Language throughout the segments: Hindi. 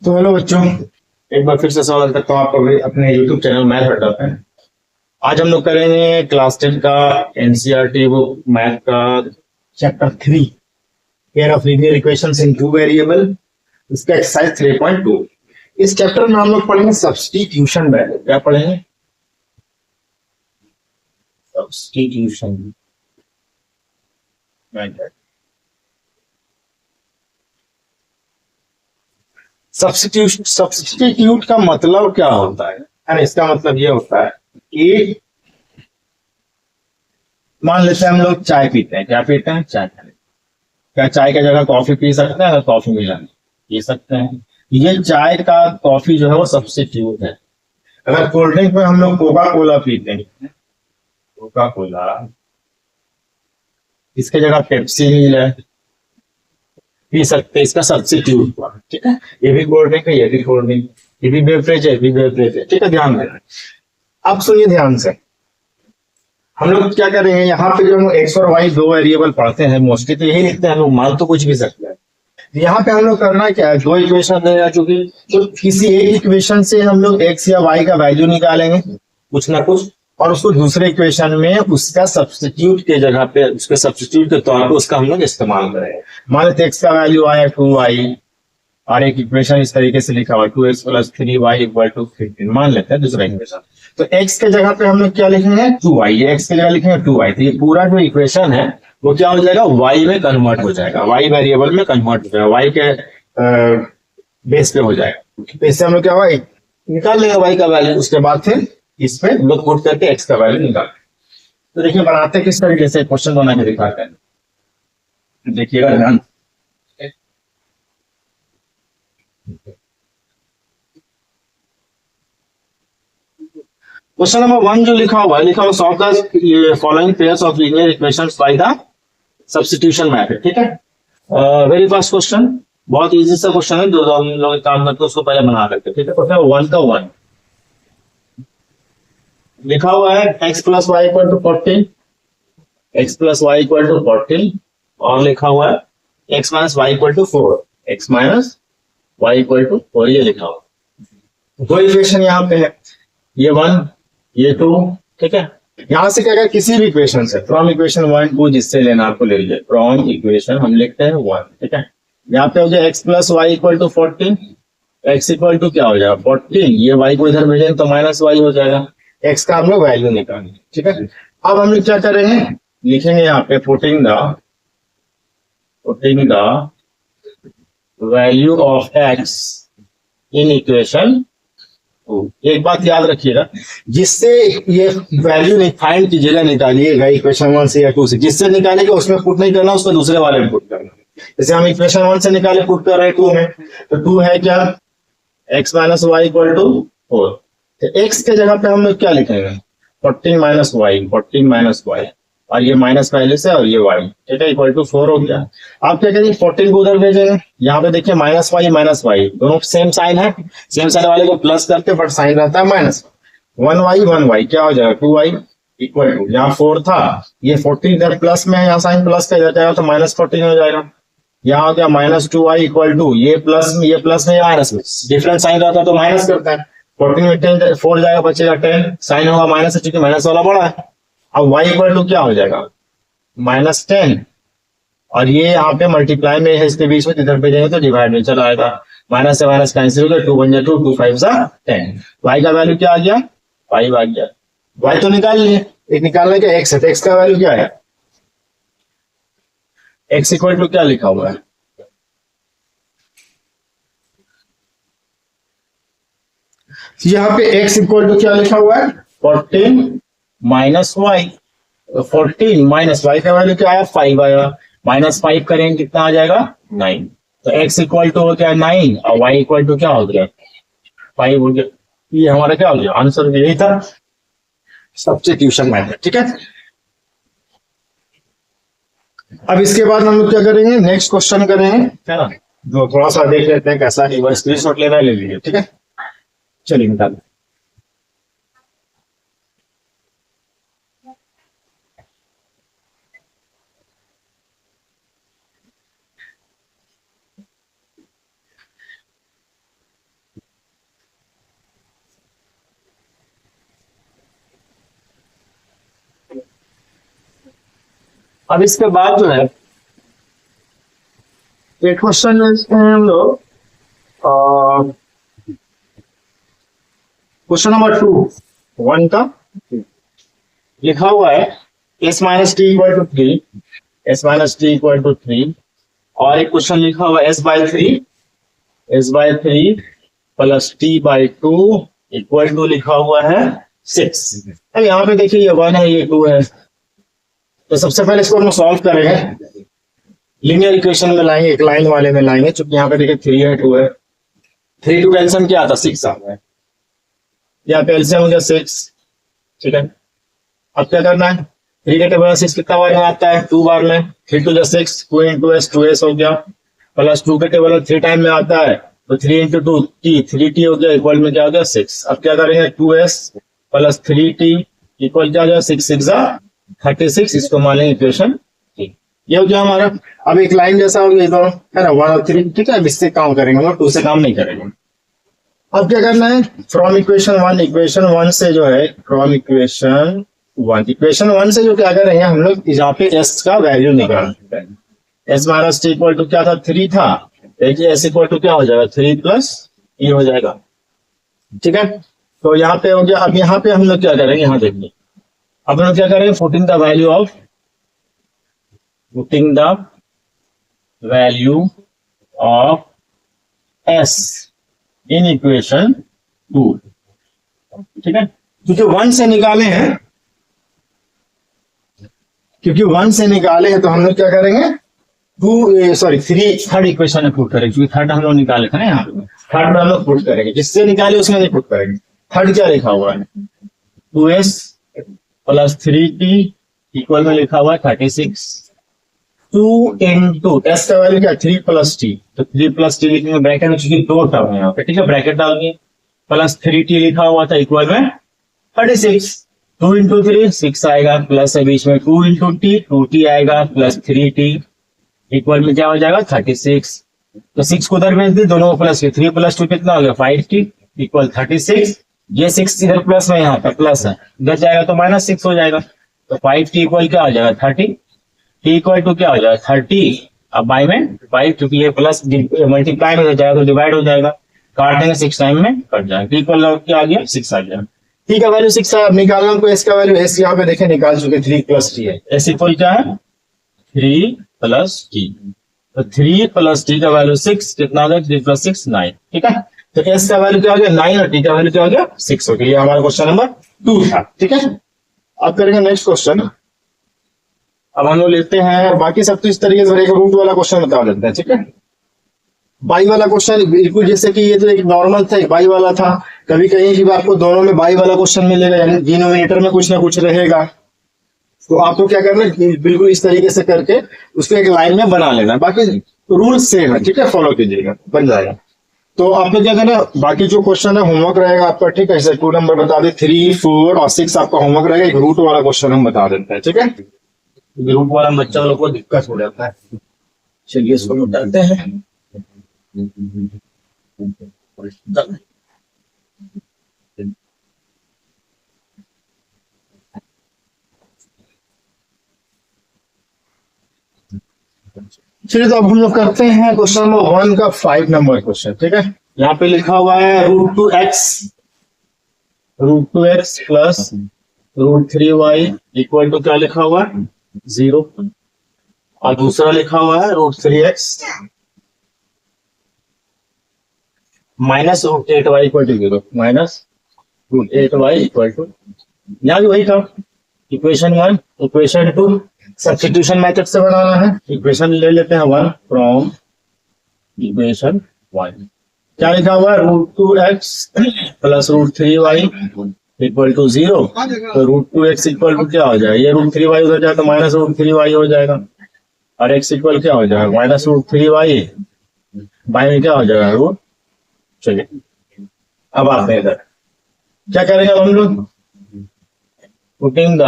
तो हेलो बच्चों, एक बार फिर से स्वागत करता हूँ आपका भी अपने YouTube चैनल मैथ अड्डा पे। आज हम लोग करेंगे क्लास 10 का एनसीईआरटी बुक मैथ का chapter 3 pair of linear equations in two variable, इसका एक्सरसाइज 3.2। इस चैप्टर में हम लोग पढ़ेंगे सब्स्टिट्यूशन वैल्यू। क्या पढ़ेंगे? Substitution method. सब्स्टिट्यूट का मतलब क्या होता है ना? इसका मतलब ये होता है कि मान लेते हैं हम लोग चाय पीते हैं। क्या पीते हैं? चाय। क्या चाय की जगह कॉफी पी सकते हैं? अगर कॉफी मिला पी सकते हैं। ये चाय का कॉफी जो है वो सब्स्टिट्यूट है। अगर कोल्ड ड्रिंक में हम लोग कोका कोला पीते हैं, कोका कोला, इसके जगह पेप्सी मिल जाए, पी सकते हैं। इसका सब्स्टिट्यूट हुआ। ठीक है, ये भी कोल्ड ड्रिंक है, ये भी कोल्ड ड्रिंक, ये भी बेवरेज है, ये भी बेवरेज है। ठीक है, ध्यान देना। अब सुनिए ध्यान से, हम लोग क्या करेंगे यहाँ पे, जो हम एक्स और वाई दो वेरिएबल पढ़ते हैं मोस्टली तो यही लिखते हैं हम लोग, मान तो कुछ भी सकते हैं। यहाँ पे हम लोग करना क्या है, दो इक्वेशन है चूंकि, तो किसी एक इक्वेशन से हम लोग एक्स या वाई का वैल्यू निकालेंगे कुछ ना कुछ, और उसको दूसरे इक्वेशन में उसका सब्स्टिट्यूट के जगह पे, उसके सब्स्टिट्यूट के तौर पे उसका हम लोग इस्तेमाल करेंगे। मान लेते एक्स का वैल्यू आया 2y, और एक इक्वेशन इस तरीके से लिखा हुआ 2x plus 3y equal to 15, मान लेते हैं दूसरा इक्वेशन। तो x के जगह पे हम लोग क्या लिखेंगे? 2y। ये x के जगह लिखेंगे 2y, तो ये पूरा जो इक्वेशन है वो क्या हो जाएगा? y में कन्वर्ट हो जाएगा, y वेरिएबल में कन्वर्ट हो जाएगा, y के बेस पे हो जाएगा। तो इससे हम लोग क्या होगा, निकाल लेंगे y का वैल्यू, उसके बाद फिर इसमें हम लोग पुट करके x का वैल्यू निकाल। तो देखिए बनाते किस तरीके से, क्वेश्चन बना के दिखाते हैं। देखिएगा ध्यान। क्वेश्चन नंबर 1 जो लिखा हुआ solve the following pairs of linear equations by the substitution method. ठीक है, वेरी फर्स्ट क्वेश्चन, बहुत इजी सा क्वेश्चन है, जो हम लोग काम करके उसको पहले बना लेते हैं। ठीक है, क्वेश्चन 1 का 1 लिखा हुआ है x plus y equal to 14, x plus y equal to 14, और लिखा हुआ है x minus y equal to 4, x minus y equal to 4, ये लिखा हुआ। दो इक्वेशन यहाँ पे है, ये 1, ये 2। ठीक है, यहां से क्या करें, किसी भी इक्वेशन से, फ्रॉम इक्वेशन 1 2 जिससे लेना आपको ले लीजिए, फ्रॉम इक्वेशन हम लिखते हैं 1। ठीक है, यहाँ पे हो जाए x plus y equal to 14, x equal to क्या हो जाएगा 14, ये वाई को इधर भेजेंगे तो माइनस वाई हो जाएगा, एक्स का हम लोग वैल्यू निकालेंगे। ठीक है, अब हम लोग क्या करेंगे, लिखेंगे यहाँ पे putting the value of x in equation. एक बात याद रखिएगा, जिससे ये वैल्यू फाइंड कीजिएगा, निकालिएगा इक्वेशन 1 से या 2 से, जिससे निकालेगा उसमें पुट नहीं करना, उसको दूसरे वाले में पुट करना। जैसे हम इक्वेशन 1 से निकाले, पुट कर रहे हैं 2 में, तो 2 है क्या, x minus y equal to 4। तो x के जगह पे हम लोग क्या लिखेंगे, 14 माइनस वाई, और ये माइनस पहले से और ये y। ठीक है, इक्वल टू 4 हो गया। आप क्या करेंगे, 14 को उधर भेजेंगे, यहाँ पे देखिए माइनस वाई दोनों सेम साइन है, सेम साइन वाले को प्लस करते बट साइन रहता है माइनस। 1y क्या हो जाएगा 2y इक्वल टू, यहाँ 4 था, ये 14 इधर प्लस में है, यहाँ साइन प्लस का इधर जाएगा तो -14 हो जाएगा। यहाँ हो गया -2y इक्वल टू, ये प्लस में माइनस में, डिफरेंट साइन रहता है तो माइनस करता है। 14 में 10 4 जाएगा, बचेगा 10, साइन होगा माइनस है चूंकि माइनस वाला बड़ा है। अब y इक्वल टू क्या हो जाएगा -10, और ये यहाँ पे मल्टीप्लाई में है इसके बीच में, इधर पे जाएंगे तो डिवाइड में चला आएगा, माइनस से माइनस कैंसिल हो गया, 2 1 2 2 5 10। y का वैल्यू क्या आ गया 5 आ गया। y तो निकाल लिए, एक निकालने का x है, तो x का वैल्यू क्या है, x इक्वल टू क्या लिखा हुआ है, यहाँ पे x इक्वल टू क्या लिखा हुआ है 14 माइनस वाई, 14 माइनस वाई का वैल्यू क्या आया 5 आया, -5 करेंगे कितना आ जाएगा 9। तो x इक्वल टू हो गया 9 और y इक्वल टू क्या हो गया 5 हो गया। ये हमारा क्या हो गया आंसर, यही था सब्स्टिट्यूशन मेथड। ठीक है, अब इसके बाद हम लोग क्या करेंगे, नेक्स्ट क्वेश्चन करेंगे, है ना, जो थोड़ा सा देख लेते हैं कैसा है, स्क्रीनशॉट लेना है ले लीजिए। ठीक है, चलिए निकाल। अब इसके बाद जो है एक क्वेश्चन लेते हैं हम लोग, क्वेश्चन नंबर 1 का लिखा हुआ है s minus t equal to 3, s minus t equal to 3, और एक क्वेश्चन लिखा हुआ है s by three plus t by 2 equal to लिखा हुआ है 6। अब यहाँ पे देखिए ये 1 है, ये 2 है, तो सबसे पहले इसको हम सॉल्व करेंगे, लीनियर इक्वेशन में लाएंगे, एक लाइन वाले में लाएंगे, चूंकि यहाँ पे देखिए 3 है 2 है, 3 2 कैंसिल क्या आता 6 आता है, यहाँ पे एलसीएम हो गया 6, ठीक है। अब क्या करना है, 3 के टेबल 6 कितना बार में आता है 2 बार में, 3 2 6, 2 इंटू एस 2s हो गया, प्लस 2 के टेबल 3 टाइम में आता है, तो 3 इंटू 2 टी, 3t हो गया, इक्वल में क्या हो गया 6। अब क्या करेंगे 2s प्लस 3t इक्वल क्या हो गया 6 6 36, इसको मान लेंगे इक्वेशन, ये हो गया हमारा। अब एक लाइन जैसा हो गया दोनों, है ना, 1 और 3, ठीक है। अब इससे काम करेंगे हम, 2 से काम नहीं करेंगे। अब क्या करना है, फ्रॉम इक्वेशन 1 से जो है, फ्रॉम इक्वेशन 1 से जो क्या करेंगे हम लोग, यहाँ पे s का वैल्यू निकालना है। s minus t equal to क्या था 3 था, देखिए s इक्वल टू क्या हो जाएगा 3 प्लस e हो जाएगा, ठीक है। तो यहाँ पे हो गया। अब यहाँ पे हम लोग क्या करेंगे, यहाँ देखिए, अब हम लोग क्या करेंगे, putting the value of s in equation 2, ठीक है। क्योंकि 1 से निकाले हैं, तो हम लोग क्या करेंगे 3 इक्वेशन में पुट करेंगे, क्योंकि थर्ड हम लोग निकाले थे ना, यहाँ पे थर्ड में हम लोग पुट करेंगे, जिससे निकाले उसमें नहीं पुट करेंगे। थर्ड क्या लिखा हुआ है 2s प्लस 3t इक्वल में लिखा हुआ है 36, 2 इंटू एस का वैल्यू क्या 3 प्लस टी, तो 3 प्लस टी लिखेंगे ब्रैकेट में, क्योंकि 2 टर्म है यहाँ पे, ठीक है, ब्रैकेट डालेंगे, प्लस 3t लिखा हुआ था इक्वल में 36, 2 इंटू 3 6 आएगा, प्लस है बीच में 2 इंटू टी 2t आएगा, प्लस 3t इक्वल में क्या हो जाएगा 36। तो 6 को उधर भेज दी, दोनों को प्लस, 3 प्लस 2 कितना हो गया 5t इक्वल 36। ये 6 इधर प्लस में, यहाँ पे प्लस है, इधर जाएगा तो माइनस 6 हो जाएगा, तो 5t इक्वल क्या हो जाएगा 30, t इक्वल टू क्या हो जाएगा 30, अब बाई में 5, क्योंकि ये प्लस मल्टीप्लाई में हो जाएगा तो डिवाइड हो जाएगा, काट देंगे 6 टाइम में कट जाएगा, t इक्वल क्या आ गया 6 आ गया, t का वैल्यू 6 है। अब निकालना हमको s का वैल्यू, s यहाँ पे देखें निकाल चुके 3 प्लस t है, s इक्वल क्या है 3 प्लस t, तो 3 प्लस t का वैल्यू 6 कितना आ गया 3 प्लस 6 9, ठीक है। तो s का वैल्यू क्या हो गया 9 और t का वैल्यू क्या हो गया 6 हो गया। ये हमारा क्वेश्चन नंबर 2 था, ठीक है। अब करेंगे नेक्स्ट क्वेश्चन। अब हम लोग लेते हैं, बाकी सब तो इस तरीके से एक रूट वाला क्वेश्चन बता देते हैं, ठीक है। बाई वाला क्वेश्चन बिल्कुल जैसे कि ये तो एक नॉर्मल था, एक बाई वाला था, कभी कहीं भी आपको दोनों में बाई वाला क्वेश्चन मिलेगा, यानी डिनोमिनेटर में कुछ ना कुछ रहेगा, तो आपको क्या करना है बिल्कुल इस तरीके से करके उसको एक लाइन में बना लेना है, बाकी रूल सेम है, ठीक है, फॉलो कीजिएगा बन जाएगा। तो आपको क्या करना है, बाकी जो क्वेश्चन है होमवर्क रहेगा आपका, ठीक है, 2 नंबर बता दे, 3 4 और 6 आपका होमवर्क रहेगा, एक रूट वाला क्वेश्चन हम बता देते हैं, ठीक है। रूट वाला बच्चा लोग को दिक्कत हो जाता है, चलिए इसको मिटाते हैं। चलिए तो अब हम लोग करते हैं क्वेश्चन नंबर 1 का 5 नंबर क्वेश्चन, ठीक है। यहाँ पे लिखा हुआ है √2x plus √3y equal to क्या लिखा हुआ है 0, और दूसरा लिखा हुआ है √3x minus √8y equal to 0, minus √8y equal to, यहाँ भी वही था इक्वेशन 1, इक्वेशन 2 सब्स्टिट्यूशन मेथड से बनाना है। इक्वेशन ले लेते हैं 1 फ्रॉम इक्वेशन 1, क्या लिखा हुआ है √2x plus √3y equal to 0, तो √2x इक्वल टू क्या हो जाएगा, ये √3y उधर जाए तो माइनस √3y हो जाएगा, और x इक्वल क्या हो जाएगा माइनस √3y, बाई में क्या हो जाएगा रूट। चलिए अब आते हैं इधर, क्या करेंगे हम लोग, putting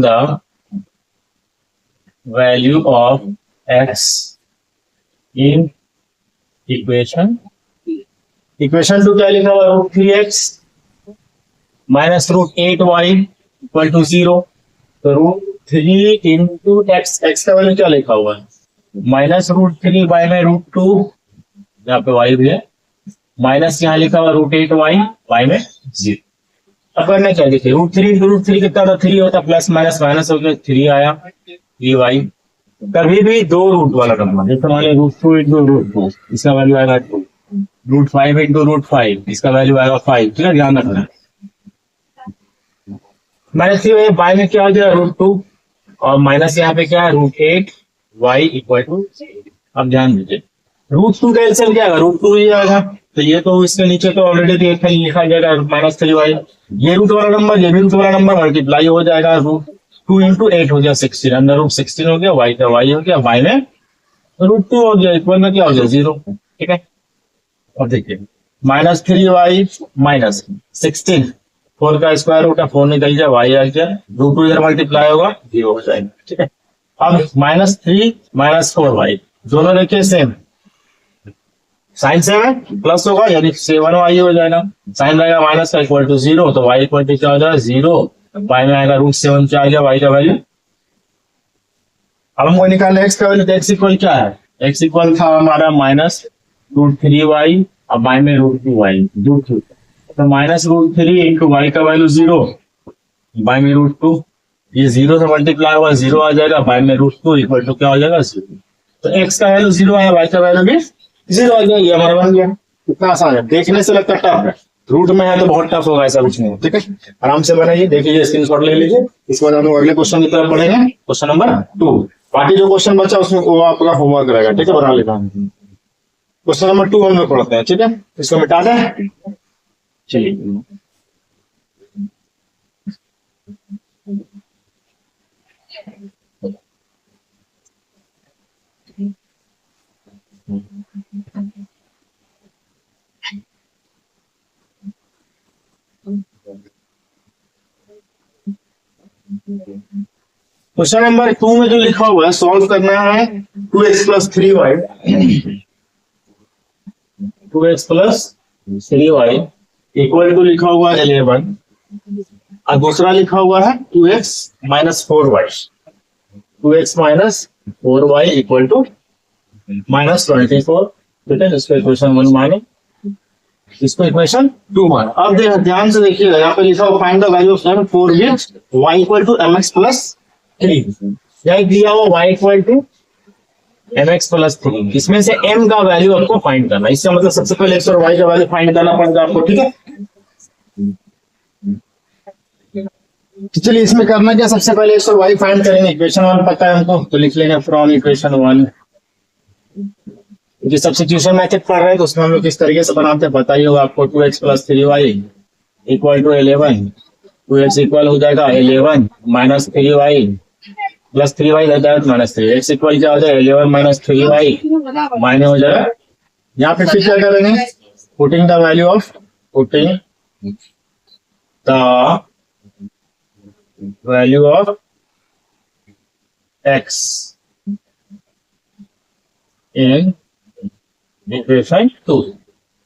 the value of x in equation 2 क्या लिखा हुआ है √3x minus √8y equal to 0, तो √3 इंटू एक्स, एक्स का वैल्यू क्या लिखा हुआ है, -√3 बाय में √2, यहाँ पे वाई भी है, माइनस यहाँ लिखा हुआ √8y बाय में 0। अब करना क्या, देखिए √3 इंटू √3 कितना था, 3 होता, प्लस माइनस माइनस हो गया, 3 आया, 3y। कभी भी दो रूट वाला नंबर, जैसे मान लीजिए √2 इंटू √2, इसका वैल्यू आएगा 2, √5 इंटू √5, इसका वैल्यू आएगा 5, ठीक है, ध्यान रखना। माइनस 3 बाय में क्या हो जाएगा √2, और माइनस यहाँ पे क्या है √8y इक्वल टू, अब ध्यान दीजिए √2 का एलसीएम क्या आएगा, √2 ही आएगा, तो ये तो इसके नीचे तो ऑलरेडी लिखा जाएगा -3y, ये रूट वाला नंबर, ये भी रूट वाला नंबर मल्टीप्लाई हो जाएगा, √2 इंटू 8 हो गया 16, अंदर √16 हो गया, y का y हो गया, y में √2 हो गया, इक्वल में क्या हो गया 0, ठीक है। और देखिए -3y माइनस 16, 4 का स्क्वायर रूट है, 4 निकल गया, y आ गया, √2 इधर मल्टीप्लाई होगा 0 हो जाएगा, ठीक है। अब -3 -4y दोनों देखिए सेम, साइन सेम है, प्लस होगा यानी 7y हो जाएगा, साइन रहेगा माइनस का इक्वल टू 0, तो y इक्वल टू क्या हो जाएगा 0, y में आएगा √7 क्या आ गया y का वैल्यू। अब हमको निकालना x का वैल्यू, x इक्वल क्या है, x इक्वल था हमारा -√3y, अब y में √2y, तो -√3 इंटू y का वैल्यू 0, y में √2, ये 0 से मल्टीप्लाई हुआ 0 आ जाएगा, y में √2 इक्वल टू क्या हो जाएगा 0, तो x का वैल्यू 0 आया, y का वैल्यू भी 0 आ गया, ये हमारा बन गया। कितना आसान है, देखने से लगता टफ है, रूट में है तो बहुत टफ होगा, ऐसा कुछ नहीं, ठीक है, आराम से बनाइए, देखिए स्क्रीनशॉट ले लीजिए। इसके बाद हम अगले क्वेश्चन की तरफ बढ़ेंगे, क्वेश्चन नंबर 2, बाकी जो क्वेश्चन बचा उसमें वो आपका होमवर्क रहेगा, ठीक है, बना लेना। क्वेश्चन नंबर 2 हम लोग पढ़ते हैं, ठीक है, इसको मिटा दें, चलिए। क्वेश्चन नंबर 2 में जो लिखा हुआ है, सॉल्व करना है 2x plus 3y, 2x plus 3y equal to लिखा हुआ है 11, और दूसरा लिखा हुआ है 2x minus 4y, 2x minus 4y equal to -24, ठीक है, इसको इक्वेशन 1 माने, इसको इक्वेशन 2 माने। अब ध्यान से देखिएगा, यहाँ पे लिखा हुआ find the value of m for which y equal to mx plus 3, यह दिया हुआ y equal to mx plus 3, इसमें से m का वैल्यू आपको फाइंड करना है, इसका मतलब सबसे पहले x और y का वैल्यू फाइंड करना पड़ेगा आपको, ठीक है। तो चलिए इसमें करना क्या, सबसे पहले x और y फाइंड करेंगे, इक्वेशन 1 पता है हमको, तो लिख लेंगे फ्रॉम इक्वेशन 1, जो सब्स्टिट्यूशन मेथड पढ़ रहे हैं तो उसमें हम लोग किस तरीके से बनाते हैं पता ही होगा आपको, 2x plus 3y equal to 11, 2x equal हो जाएगा 11 माइनस 3y प्लस 3y हो जाएगा -3, x इक्वल क्या हो जाएगा 11 माइनस 3y माइनस हो जाएगा, यहाँ पे फिर क्या करेंगे, putting the value of, putting the value of x in equation 2,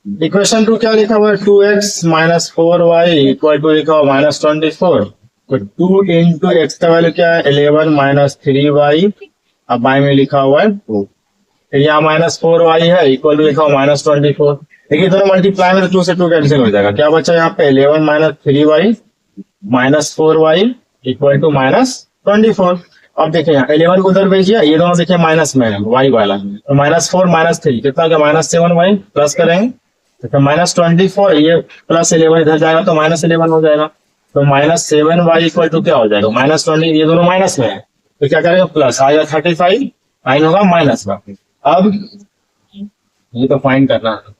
equation 2 क्या लिखा हुआ है, 2x minus 4y equal to लिखा हुआ -24, तो 2 इंटू एक्स का वैल्यू क्या है 11 माइनस 3y, अब y में लिखा हुआ है 2, फिर यहाँ -4y है इक्वल टू लिखा हुआ -24, देखिए दोनों मल्टीप्लाई में 2 से 2 कैंसिल हो जाएगा, क्या बचा यहाँ पे 11 minus 3y minus 4y equal to -24। अब देखिए यहाँ 11 को उधर भेजिए, ये दोनों देखिए माइनस में है y वाला, तो -4 -3 कितना क्या -7y, प्लस करेंगे तो -24, ये प्लस 11 इधर जाएगा तो -11 हो जाएगा, तो -7y इक्वल टू क्या हो जाएगा -20, ये दोनों माइनस में है तो क्या करेंगे प्लस आएगा 35, साइन होगा माइनस का। अब ये तो फाइंड करना है,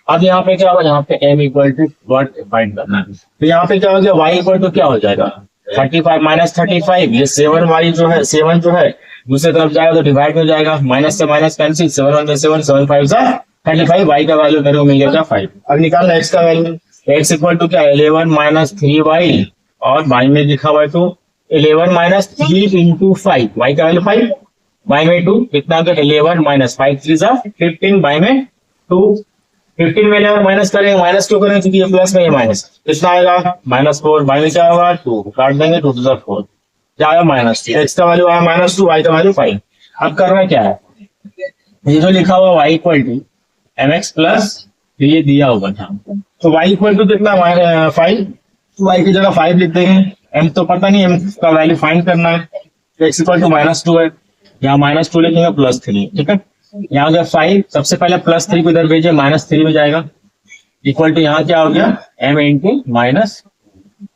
अब यहाँ पे क्या होगा, यहाँ पे m equal to what find करना है, तो यहाँ पे क्या हो गया y इक्वल टू क्या हो जाएगा 35 -35, ये 7y जो है 7 जो है दूसरी तरफ जाएगा तो डिवाइड हो जाएगा, माइनस से माइनस कैंसिल, 7 1 7 7 5 35, y का वैल्यू मेरे को मिल गया 5। अब निकालना x का वैल्यू, x इक्वल टू क्या 11 माइनस 3y, और y में लिखा हुआ है तो 11 माइनस 3 इंटू 5, y का वैल्यू 5, y में 2 कितना होगा 11 माइनस 5 3 15, y में 2, 15 में 11 माइनस करेंगे, माइनस क्यों करेंगे क्योंकि ये प्लस में ये माइनस, कितना आएगा -4, y में क्या होगा 2, काट देंगे 2 to the 4, क्या आया -2, एक्स का वैल्यू आया -2, वाई का वैल्यू 5। अब करना क्या है, ये जो लिखा हुआ y equal to mx plus ये दिया होगा था, तो y इक्वल टू कितना 5, तो y की जगह 5 लिख देंगे। m तो पता नहीं, m का वैल्यू फाइंड करना है, तो x इक्वल टू -2 है, यहाँ -2 लिखेंगे +3, ठीक है। यहाँ गया 5, सबसे पहले +3 को इधर भेजिए, -3 में जाएगा, इक्वल टू यहाँ क्या हो गया m इंटू माइनस,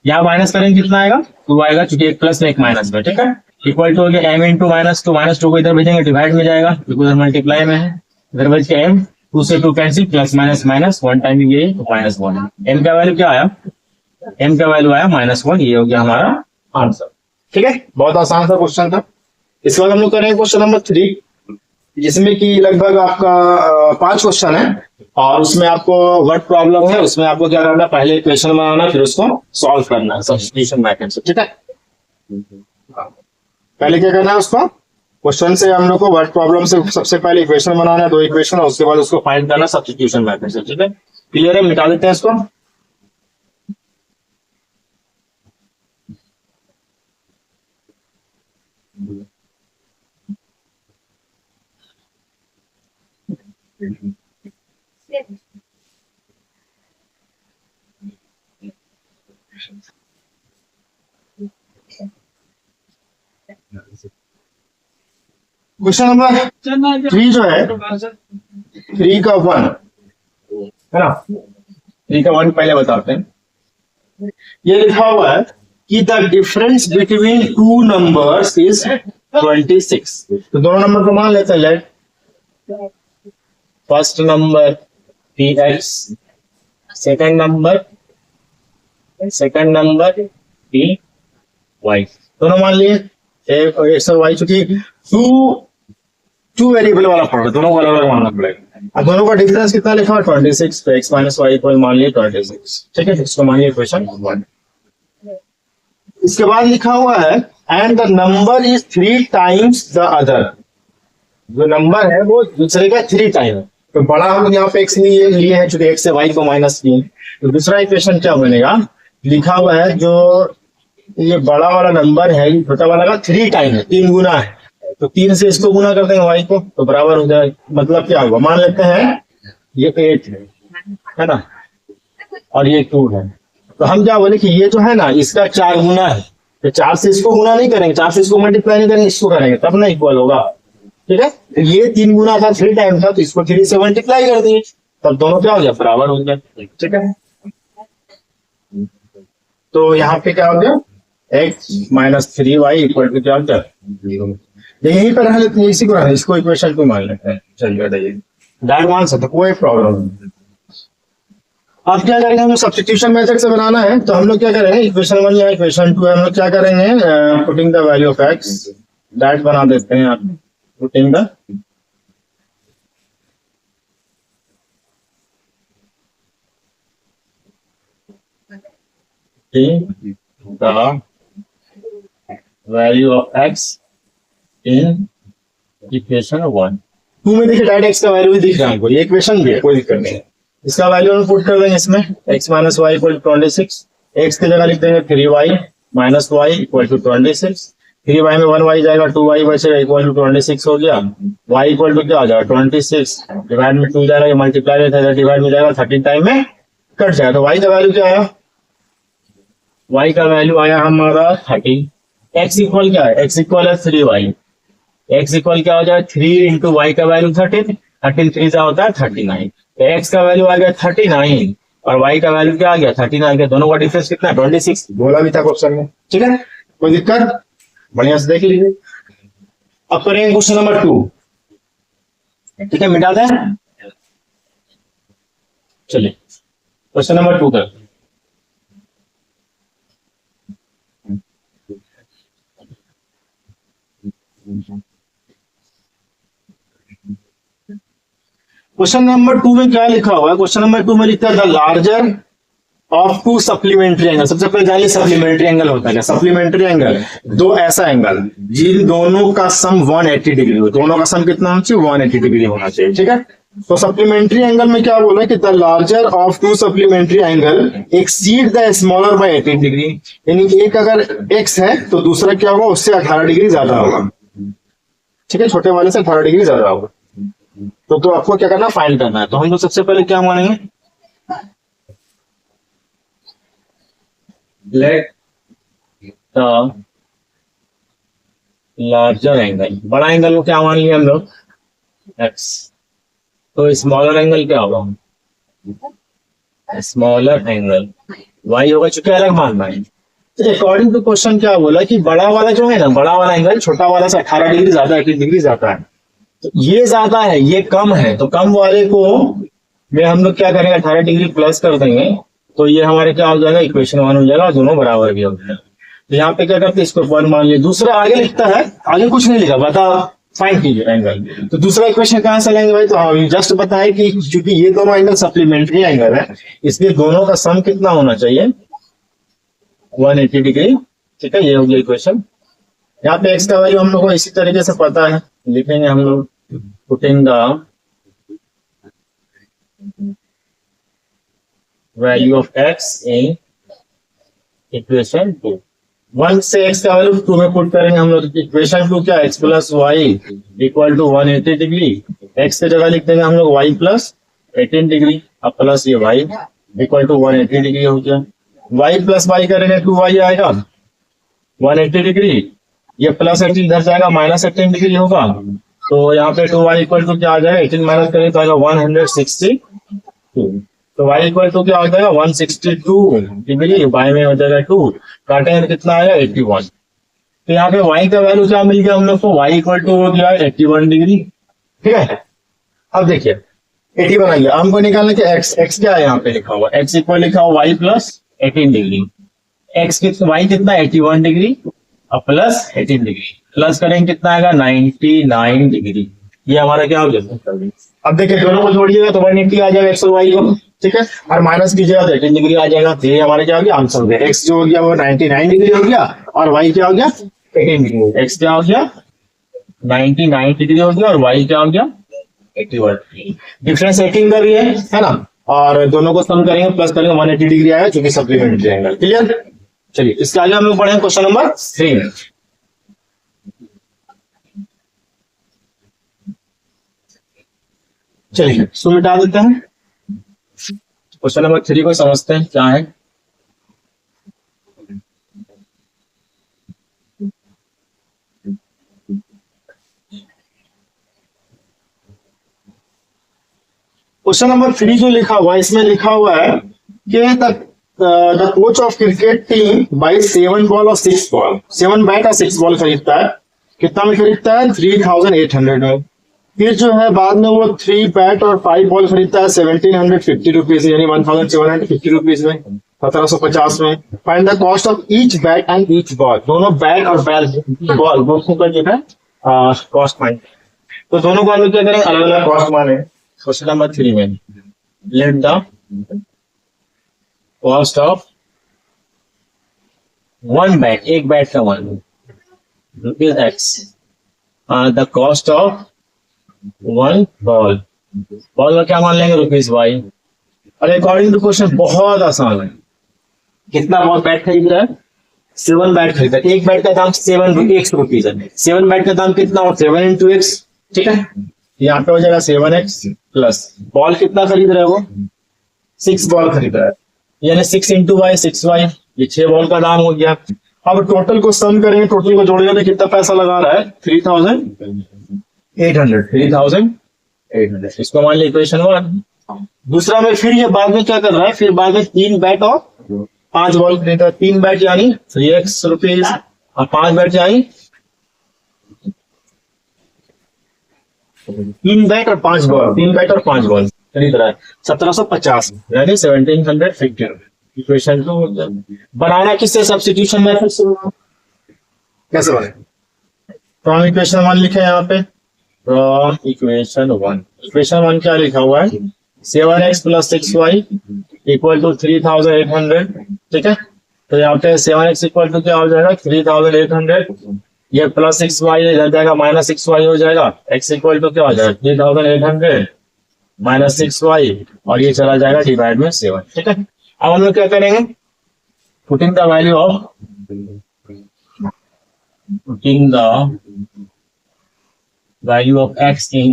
यहाँ माइनस करेंगे कितना आएगा 2 आएगा, चूंकि एक प्लस में एक माइनस में, ठीक है। इक्वल टू हो गया m इंटू -2, -2 को इधर भेजेंगे डिवाइड में जाएगा, क्योंकि उधर मल्टीप्लाई में है, इधर बच के m, 2 से 2 cancel, plus minus minus, 1 time ये -1, m का वैल्यू क्या आया, m का वैल्यू आया -1, ये हो गया हमारा आंसर, ठीक है। बहुत आसान सा क्वेश्चन था। इसके बाद हम लोग करेंगे क्वेश्चन नंबर 3, जिसमें कि लगभग आपका 5 क्वेश्चन है, और उसमें आपको वर्ड प्रॉब्लम है, उसमें आपको क्या करना है, पहले इक्वेशन बनाना, फिर उसको सॉल्व करना है सब्स्टिट्यूशन मेथड से, ठीक है। पहले क्या करना है, उसको क्वेश्चन से हम लोग को वर्ड प्रॉब्लम से सबसे पहले इक्वेशन बनाना है, 2 इक्वेशन, और उसके बाद उसको फाइंड करना सब्स्टिट्यूशन मेथड से, ठीक है। क्लियर है, मिटा देते हैं इसको। क्वेश्चन नंबर 3 जो है, 3 का 1 है ना, 3 का 1 पहले बताते हैं। ये लिखा हुआ है कि the difference between 2 numbers is 26। तो दोनों नंबर को मान लेते हैं, let first number px, second number py, दोनों मान लिए, एक्स और वाई, चूंकि टू वेरिएबल वाला पड़ा, दोनों को अलग अलग मानना पड़ेगा। अब दोनों का डिफरेंस कितना लिखा है 26, तो x माइनस वाई इक्वल मान लिए 26, ठीक है। इसको मानिए इक्वेशन 1। इसके बाद लिखा हुआ है and the number is 3 times the other, जो नंबर है वो दूसरे का 3 टाइम है, तो बड़ा हम यहाँ पे x लिए हैं, चूंकि x से y को माइनस किए, तो दूसरा इक्वेशन क्या बनेगा, लिखा हुआ है जो ये बड़ा वाला नंबर है छोटा वाला का 3 टाइम है, 3 गुना है, तो 3 से इसको गुना कर देंगे y को, तो बराबर हो जाए, मतलब क्या होगा, मान लेते हैं ये 8 है ना, और ये 2 है, तो हम क्या बोले कि ये जो है ना इसका 4 गुना है, तो 4 से इसको गुना नहीं करेंगे, 4 से इसको मल्टीप्लाई नहीं करेंगे, इसको करेंगे तब ना इक्वल होगा, ठीक है। तो ये 3 गुना था, 3 टाइम था, तो इसको 3 से मल्टीप्लाई कर दिए, तब दोनों क्या हो गया, बराबर हो गया, ठीक है। तो यहाँ पे क्या हो गया, x minus 3y equal to क्या हो गया 0। यहीं पर रह लेते हैं, इसी को रह, इसको इक्वेशन 2 मान लेते हैं, चलिए बताइए, डायरेक्ट मान सकते, कोई प्रॉब्लम नहीं। अब क्या करेंगे, हमें सब्स्टिट्यूशन मेथड से बनाना है, तो हम लोग क्या करेंगे, इक्वेशन 1 या इक्वेशन 2 है, हम लोग क्या करेंगे, putting the value of x, direct बना देते हैं आप, putting the the value of x in equation 1। 2 में देखिए डायरेक्ट x का वैल्यू भी दिख रहा है हमको, ये इक्वेशन भी है, कोई दिक्कत नहीं है। इसका वैल्यू हम पुट कर देंगे इसमें, x minus y equal to 26, x की जगह लिख देंगे 3y minus y equal to 26, 3y में 1y जाएगा, 2y बचेगा इक्वल टू 26 हो गया, y इक्वल टू क्या हो जाएगा 26, डिवाइड में 2 जाएगा, ये मल्टीप्लाई में था, डिवाइड में जाएगा, 13 टाइम में कट जाएगा, तो y का वैल्यू क्या आया, y का वैल्यू आया हमारा 30, x इक्वल क्या है, x इक्वल है 3y, x इक्वल क्या हो जाए 3 इंटू वाई का वैल्यू 13, 13 3 से होता है 39, तो x का वैल्यू आ गया 39 और y का वैल्यू क्या आ गया 39, दोनों का डिफरेंस कितना है 26, बोला भी था क्वेश्चन में, ठीक है, कोई दिक्कत, बढ़िया से देख लीजिए। अब करेंगे क्वेश्चन नंबर 2, ठीक है, मिटा दें, चलिए क्वेश्चन नंबर 2 कर, क्वेश्चन नंबर 2 में क्या लिखा हुआ है, क्वेश्चन नंबर 2 में लिखा है the larger of 2 supplementary angle. सबसे पहले जानिए सप्लीमेंट्री एंगल होता है क्या, सप्लीमेंट्री एंगल 2 ऐसा एंगल जिन दोनों का सम 180 डिग्री हो, दोनों का सम कितना होना चाहिए 180 डिग्री होना चाहिए, ठीक है। तो सप्लीमेंट्री एंगल में क्या बोला कि the larger of to supplementary angle exceed the smaller by 18 degree, यानी एक अगर x है तो दूसरा क्या होगा, उससे 18 डिग्री ज्यादा होगा। ठीक है, छोटे वाले से 18 डिग्री ज्यादा होगा। तो आपको क्या करना, फाइंड करना है। तो हम लोग सबसे पहले क्या मानेंगे, लेट द लार्जर एंगल, बड़ा एंगल को क्या मान लिया हम लोग, x, तो स्मॉलर एंगल क्या होगा, स्मॉलर एंगल y होगा, चूंकि अलग मानना है। तो अकॉर्डिंग टू क्वेश्चन क्या बोला कि बड़ा वाला जो है ना, बड़ा वाला एंगल छोटा वाला से 18 डिग्री ज्यादा, 18 डिग्री ज्यादा है। तो ये ज्यादा है, ये कम है, तो कम वाले को में हम लोग क्या करेंगे, 18 डिग्री प्लस कर देंगे, तो ये हमारे क्या हो जाएगा, इक्वेशन 1 हो जाएगा, दोनों बराबर भी हो जाएगा। तो यहाँ पे क्या करते हैं, इसको 1 मान लिया। दूसरा आगे लिखता है, आगे कुछ नहीं लिखा, बता फाइंड कीजिए एंगल। तो दूसरा इक्वेशन कहाँ से लेंगे भाई, तो हाँ जस्ट बताए कि चूंकि ये दोनों एंगल सप्लीमेंट्री एंगल है, इसलिए दोनों का सम कितना होना चाहिए, 180 डिग्री। ठीक है, ये हो गया इक्वेशन। यहाँ पे x का वैल्यू हम लोग को इसी तरीके से पता है, लिखेंगे हम लोग, putting the value of x in equation 2। 1 से x का वैल्यू 2 में पुट करेंगे हम लोग। इक्वेशन 2 क्या, x plus y equal to 180 degree. x की जगह लिख देंगे हम लोग y प्लस 18 डिग्री, अब प्लस ये y इक्वल टू 180 डिग्री हो गया। y प्लस y करेंगे 2y आएगा 180 डिग्री, ये प्लस 18 इधर जाएगा, माइनस 18 डिग्री होगा। तो यहाँ पे 2y इक्वल टू क्या आ जाएगा, 18 माइनस करेंगे तो आएगा 162। तो y इक्वल टू क्या हो जाएगा, 162 डिग्री, y में हो जाएगा 2, काटेंगे तो कितना आएगा 81। तो यहाँ पे y का वैल्यू क्या मिल गया हम लोग को, y इक्वल टू हो गया 81 डिग्री। ठीक है, अब देखिए 81 आ गया। हमको निकालना कि x क्या है, यहाँ पे लिखा हुआ x इक्वल लिखा हुआ y plus 18 degree, x y कितना 81 डिग्री और प्लस 18 डिग्री, प्लस करेंगे कितना आएगा 99 डिग्री। ये हमारा क्या हो गया। अब देखिए दोनों को जोड़िएगा तो 180 आ जाएगा x और y को, ठीक है, और माइनस कीजिएगा तो 18 डिग्री आ जाएगा। तो ये हमारे क्या हो गया, आंसर हो गया। x जो हो गया वो 99 डिग्री हो गया और y क्या हो गया 18 डिग्री। x क्या हो गया 99 डिग्री हो गया और y क्या हो गया 81। डिफरेंस 18 का भी है ना, और दोनों को सम करेंगे प्लस करेंगे 180 डिग्री आएगा, क्योंकि सप्लीमेंट्री एंगल। क्लियर, चलिए इसके आगे हम लोग पढ़ेंगे क्वेश्चन नंबर 3। चलिए इसको मिटा देते हैं। क्वेश्चन नंबर 3 को समझते हैं क्या है। क्वेश्चन नंबर 3 जो लिखा हुआ है, इसमें लिखा हुआ है कि the coach of cricket team by 7 ball और 6 बॉल, 7 बैट और 6 बॉल खरीदता है। कितना में खरीदता है, 3800 में। फिर जो है बाद में वो 3 बैट और 5 बॉल खरीदता है 1750 रुपीज, यानी 1750 रुपीज में, 1750 में। Find the cost of each bat and each ball, दोनों बैट और बॉल दोनों का जो है कॉस्ट फाइंड। तो दोनों को हम लोग क्या करेंगे, अलग अलग कॉस्ट माने। क्वेश्चन नंबर 3 में let the cost of one bat, एक बैट का 1 rupees x, the cost of 1 ball, ball का क्या मान लेंगे रुपीज y। और अकॉर्डिंग टू क्वेश्चन बहुत आसान है। कितना बॉल बैट खरीद रहा है, 7 बैट खरीद रहा है। एक बैट का दाम 7 रुपीज है। 7 बैट का दाम कितना हो, 7 into x, ठीक है, यहाँ पे हो जाएगा 7x प्लस बॉल कितना खरीद रहा है वो 6 बॉल खरीद रहा है, यानी 6 into y 6y, ये 6 बॉल का दाम हो गया। अब टोटल को सम करेंगे, टोटल को जोड़ेंगे तो कितना पैसा लगा रहा है 3800। इसको मान लिया इक्वेशन 1। दूसरा में फिर ये बाद में क्या कर रहा है, फिर बाद में 3 बैट और 5 बॉल खरीदा है। 3 बैट यानी 3x रुपीज और 5 बैट यानी 3 बैट और 5 बॉल, 3 बैट और 5 बॉल खरीद रहा है 1750 यानी 1750। इक्वेशन 2 बनाना किससे, सब्स्टिट्यूशन मेथड से। कैसे बने, तो हम इक्वेशन 1 लिखे यहाँ पे, फ्रॉम इक्वेशन 1। इक्वेशन 1 क्या लिखा हुआ है, 7x plus 6y equal to 3800, ठीक है। तो यहाँ पे 7x इक्वल टू क्या हो जाएगा 3800, ये प्लस 6y इधर जाएगा माइनस 6y हो जाएगा, x इक्वल टू क्या हो जाएगा 3800 -6y और ये चला जाएगा डिवाइड में 7। ठीक है, अब हम लोग क्या करेंगे, putting the value of x in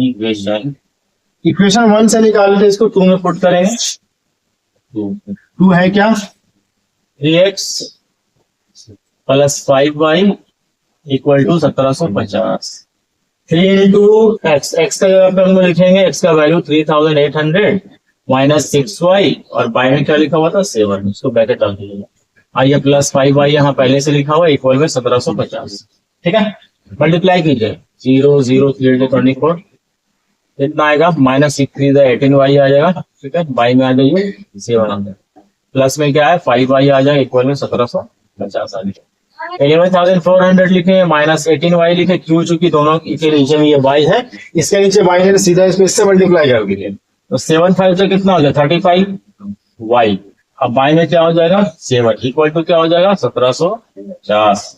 equation 1 से निकाल के इसको 2 में पुट करेंगे। 2 है क्या, 3x plus 5y equal to 1750। 3 into x, x का जगह पे हम लोग लिखेंगे x का वैल्यू 3800 माइनस 6y और y में क्या लिखा हुआ था 7, इसको ब्रैकेट डाल दीजिएगा। आइए प्लस 5y यहाँ पहले से लिखा हुआ इक्वल में 1750। ठीक है, मल्टीप्लाई कीजिए 0 0 3 24 कितना आएगा, -6 18y आ जाएगा। ठीक है, y में आ जाइए 7 आ जाएगा, प्लस में क्या है 5y आ जाएगा इक्वल में 1750 आ जाएगा। 11,400 लिखे -18y लिखे, क्यों, चूंकि दोनों के नीचे में ये y है, इसके नीचे y है तो सीधा इसको इससे मल्टीप्लाई कर दीजिए, तो 7 5 से कितना हो जाएगा 35y। अब y में क्या हो जाएगा 7 इक्वल टू क्या हो जाएगा 1750।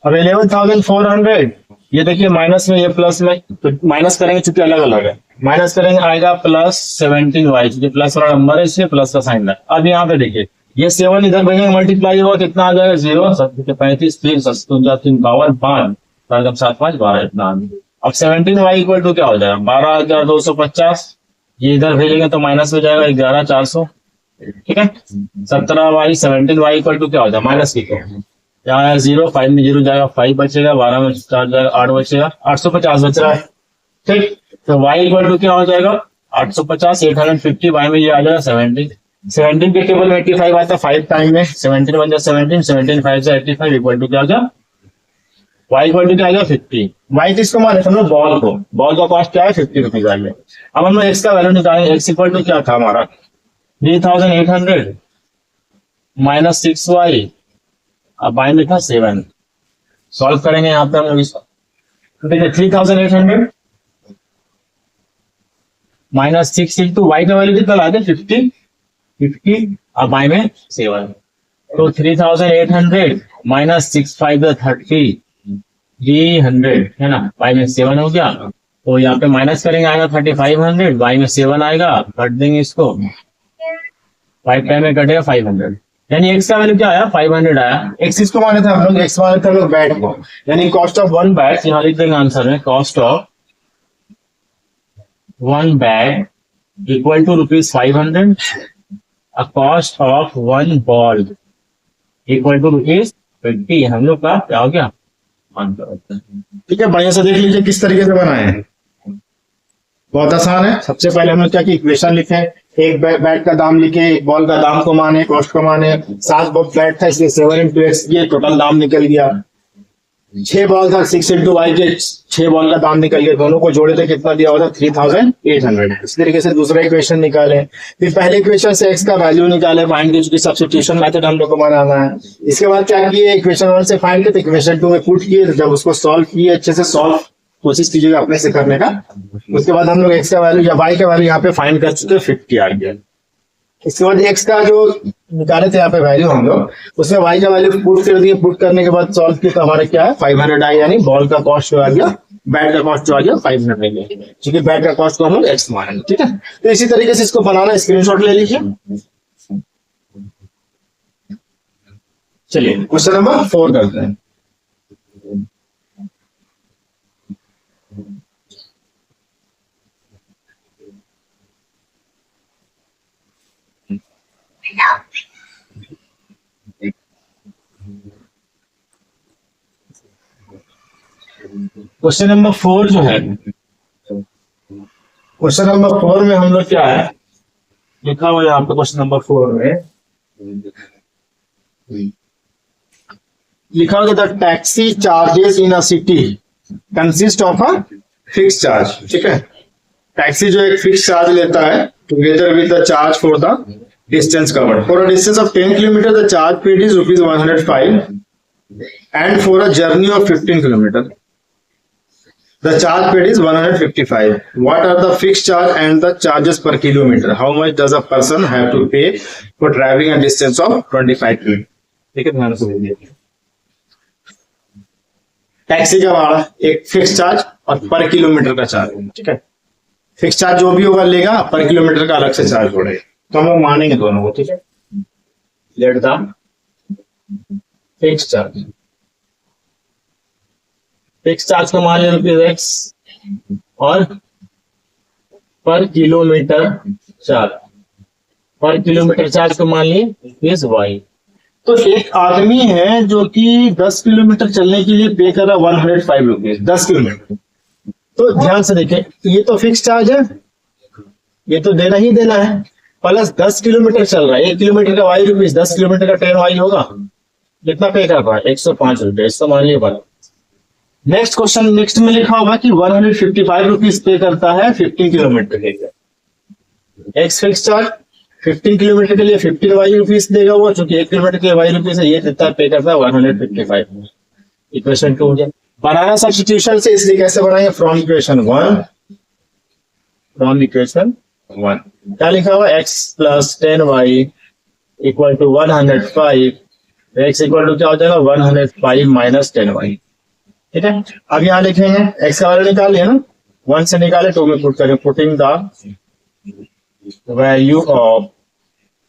अब 11,400 ये देखिए माइनस में ये प्लस में, तो माइनस करेंगे चूंकि अलग अलग है, माइनस करेंगे आएगा प्लस 17y, क्योंकि प्लस वाला नंबर है इसलिए प्लस का साइन है। अब यहाँ पे देखिए ये 7 इधर भेजेंगे मल्टीप्लाई होगा, कितना आ जाएगा 0 35 3 57 52 5 7 5 12 इतना। अब 17y इक्वल टू क्या हो जाएगा 12,250, ये इधर भेजेंगे तो माइनस हो जाएगा 11,400। ठीक है, 17y 17y इक्वल टू क्या हो जाएगा माइनस की, यहाँ 0 5 में 0 जाएगा 5 बचेगा, 12 में 4 जाएगा 8 बचेगा, 850 बच रहा है। ठीक, तो y इक्वल टू क्या हो जाएगा 850 850, y में ये आ जाएगा 17 17 के टेबल में 85 आता है 5 टाइम में, 17 बन जाए 17 17 5 से 85 इक्वल टू क्या हो जाएगा y इक्वल टू क्या आ जाएगा 50। y किसको माने हम लोग बॉल को, बॉल का कॉस्ट क्या है 50 रुपीज आ गया। अब हम लोग x का वैल्यू निकालेंगे, x इक्वल टू क्या था हमारा 3800 माइनस 6y, अब y में था 7, सॉल्व करेंगे यहाँ पे हम लोग इसको, तो देखिए 3800 माइनस 6 इंटू y का वैल्यू कितना ला दे 50, अब y में 7, तो 3800 माइनस 6 5 30 300 है ना, y में 7 हो गया, तो यहाँ पे माइनस करेंगे आएगा 3500, y में 7 आएगा, कट देंगे इसको, 5 टाइम में कटेगा 500, यानी x का वैल्यू क्या आया 500 आया। x इसको माने थे हम लोग, x माने थे हम लोग बैट को, यानी कॉस्ट ऑफ 1 बैट, यहाँ लिख देंगे आंसर में cost of 1 bat equal to ₹500, a cost of 1 ball equal to ₹50। हम लोग का क्या हो गया आंसर। ठीक है, बढ़िया से देख लीजिए किस तरीके से बनाए हैं, बहुत आसान है। सबसे पहले हम लोग क्या की इक्वेशन लिखे, एक बैट का दाम लिखे, एक बॉल का दाम को माने, कॉस्ट को माने, 7 बॉल फ्लैट था इसलिए 7 इंटू एक्स ये टोटल दाम निकल गया, 6 बॉल था 6 इंटू वाई के 6 बॉल का दाम निकल गया, दोनों को जोड़े तो कितना दिया हुआ था 3800। इस तरीके से दूसरा इक्वेशन निकाले, फिर पहले इक्वेशन से एक्स का वैल्यू निकाले, फाइंड की सब्स्टिट्यूशन मेथड हम लोग को बनाना है। इसके बाद क्या किए, इक्वेशन 1 से फाइंड किए तो इक्वेशन 2 में पुट किए, जब उसको सॉल्व किए अच्छे से सॉल्व कोशिश कीजिएगा अपने से करने का। उसके बाद हम लोग एक्स का वैल्यू या वाई का वैल्यू यहाँ पे फाइंड कर चुके 50 आ गया। इसके बाद एक्स का जो निकाले थे यहाँ पे वैल्यू हम लोग, उसमें वाई का वैल्यू पुट कर दिए, पुट करने के बाद सॉल्व किया तो हमारा क्या है 500 आया, यानी बॉल का कॉस्ट जो आ गया, बैट का कॉस्ट जो आ गया 500 आ गया, क्योंकि बैट का कॉस्ट को हम लोग एक्स मानेंगे। ठीक है, तो इसी तरीके से इसको बनाना, स्क्रीनशॉट ले लीजिए। चलिए क्वेश्चन नंबर 4 करते हैं। क्वेश्चन नंबर 4 जो है, क्वेश्चन नंबर 4 में हम लोग क्या है लिखा हुआ है यहाँ पे, क्वेश्चन नंबर 4 में लिखा हुआ the taxi charges in a city consist of a fix charge. ठीक है, टैक्सी जो एक फिक्स चार्ज लेता है together with the charge for the distance covered. For a distance of 10 kilometre the charge paid is ₹105 and for a journey of 15 kilometers the charge paid is 155. What are the fixed charge and the charges per kilometer? How much does a person have to pay for driving a distance of 25 kilometers? ठीक है, ध्यान से देखिए, टैक्सी का भाड़ा एक फिक्स चार्ज और पर किलोमीटर का चार्ज। ठीक है, फिक्स चार्ज जो भी होगा लेगा, पर किलोमीटर का अलग से चार्ज पड़ेगा, तो हम लोग मानेंगे दोनों को, ठीक है। Let the fix charge, fix charge को मान लिया x और पर किलोमीटर चार्ज, पर किलोमीटर चार्ज को मान लिए y। तो एक आदमी है जो कि 10 किलोमीटर चलने के लिए पे कर रहा है 105 रुपीज 10 किलोमीटर। तो ध्यान से देखें, ये तो फिक्स चार्ज है, ये तो देना ही देना है, प्लस 10 किलोमीटर चल रहा है, 1 किलोमीटर का y रुपीज, 10 किलोमीटर का 10 y होगा, कितना पे कर रहा है 105 रुपए, इसको मान लिया बात। नेक्स्ट क्वेश्चन, नेक्स्ट में लिखा होगा कि 155 रुपीज पे करता है 15 किलोमीटर के लिए। एक्स फिक्स चार्ज 15 किलोमीटर के लिए 15 वाई रुपीज देगा वो, चूंकि 1 किलोमीटर के वाई रुपीज है, ये कितना पे करता है 155। इक्वेशन 2 हो जाए। बनाना सब्स्टिट्यूशन से, इसलिए कैसे बनाएंगे, फ्रॉम इक्वेशन 1, फ्रॉम इक्वेशन 1 क्या लिखा हुआ, x plus 10y equal to 105, x equal to क्या हो जाएगा 105 माइनस 10y, ठीक है। अब यहाँ लिखेंगे x का वैल्यू निकाल लिया ना, 1 से निकाले 2 में पुट करें, putting the value of